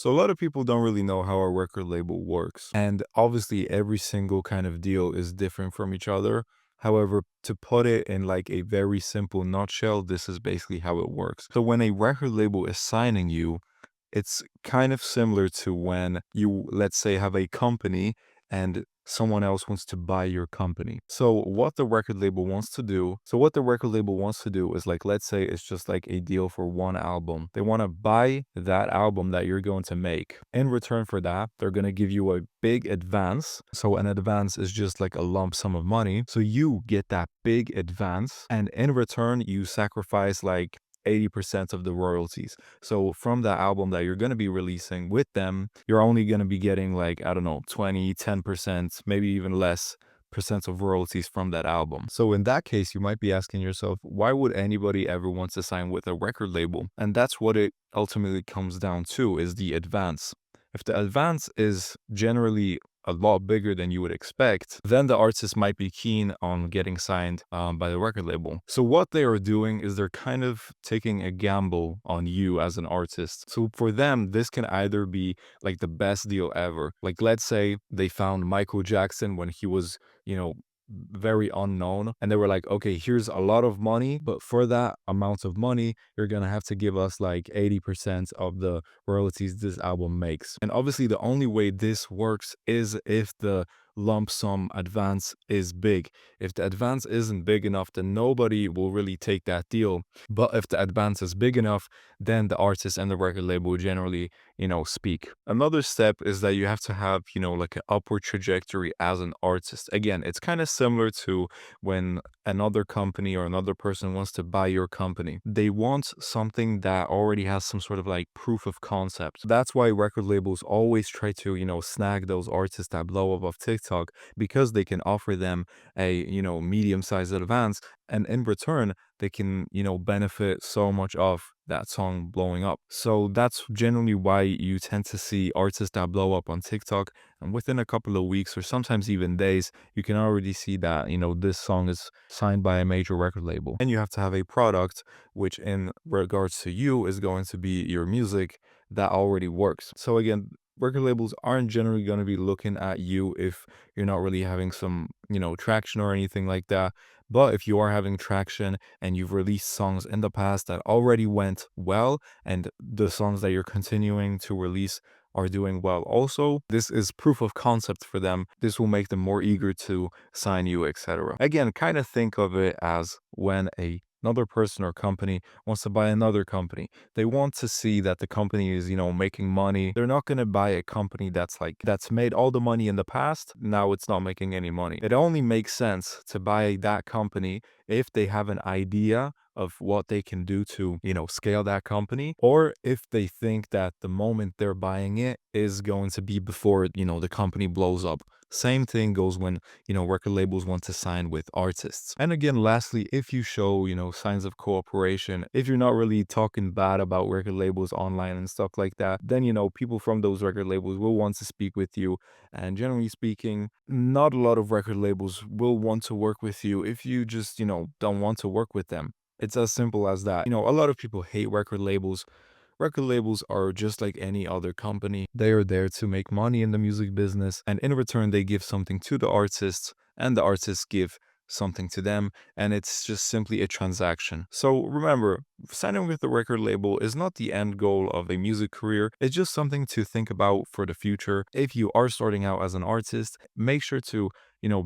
So a lot of people don't really know how a record label works. And obviously every single kind of deal is different from each other. However, to put it in like a very simple nutshell, this is basically how it works. So when a record label is signing you, it's kind of similar to when you, let's say, have a company and someone else wants to buy your company. So what the record label wants to do is like, let's say it's just like a deal for one album. They want to buy that album that you're going to make. In return for that, they're going to give you a big advance. So an advance is just like a lump sum of money. So you get that big advance, and in return, you sacrifice like 80% of the royalties. So from the album that you're going to be releasing with them, you're only going to be getting like, I don't know, 20, 10%, maybe even less percent of royalties from that album. So in that case, you might be asking yourself, why would anybody ever want to sign with a record label? And that's what it ultimately comes down to, is the advance. If the advance is generally a lot bigger than you would expect, then the artist might be keen on getting signed by the record label. So what they are doing is they're kind of taking a gamble on you as an artist. So for them, this can either be like the best deal ever. Like let's say they found Michael Jackson when he was, very unknown, and they were like, okay, here's a lot of money, but for that amount of money, you're gonna have to give us like 80% of the royalties this album makes. And obviously the only way this works is if the lump sum advance is big. If the advance isn't big enough, then nobody will really take that deal. But if the advance is big enough, then the artist and the record label generally, speak. Another step is that you have to have, like an upward trajectory as an artist. Again, it's kind of similar to when another company or another person wants to buy your company. They want something that already has some sort of like proof of concept. That's why record labels always try to, snag those artists that blow up off TikTok, because they can offer them a, medium-sized advance, and in return, they can, benefit so much of that song blowing up. So that's generally why you tend to see artists that blow up on TikTok, and within a couple of weeks or sometimes even days, you can already see that, this song is signed by a major record label. And you have to have a product, which in regards to you is going to be your music, that already works. So again, record labels aren't generally going to be looking at you if you're not really having some, traction or anything like that. But if you are having traction and you've released songs in the past that already went well, and the songs that you're continuing to release are doing well also, this is proof of concept for them. This will make them more eager to sign you, etc. Again, kind of think of it as when another person or company wants to buy another company. They want to see that the company is, making money. They're not going to buy a company that's made all the money in the past. Now it's not making any money. It only makes sense to buy that company if they have an idea of what they can do to, scale that company, or if they think that the moment they're buying it is going to be before, the company blows up. Same thing goes when, record labels want to sign with artists. And again, lastly, if you show, signs of cooperation, if you're not really talking bad about record labels online and stuff like that, then, people from those record labels will want to speak with you. And generally speaking, not a lot of record labels will want to work with you if you just, don't want to work with them. It's as simple as that. A lot of people hate record labels. Record labels are just like any other company. They are there to make money in the music business, and in return, they give something to the artists, and the artists give something to them, and it's just simply a transaction. So remember, signing with a record label is not the end goal of a music career. It's just something to think about for the future. If you are starting out as an artist, make sure to,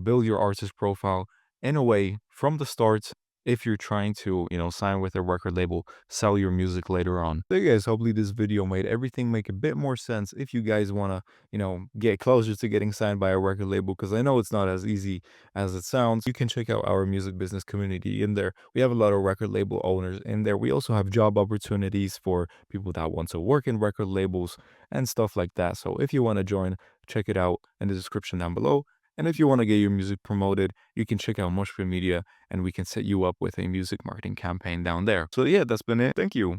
build your artist profile in a way from the start. If you're trying to, sign with a record label, sell your music later on. So you guys, hopefully this video made everything make a bit more sense if you guys want to, get closer to getting signed by a record label, because I know it's not as easy as it sounds. You can check out our music business community in there. We have a lot of record label owners in there. We also have job opportunities for people that want to work in record labels and stuff like that. So if you want to join, check it out in the description down below. And if you want to get your music promoted, you can check out Mushroom Media, and we can set you up with a music marketing campaign down there. So yeah, that's been it. Thank you.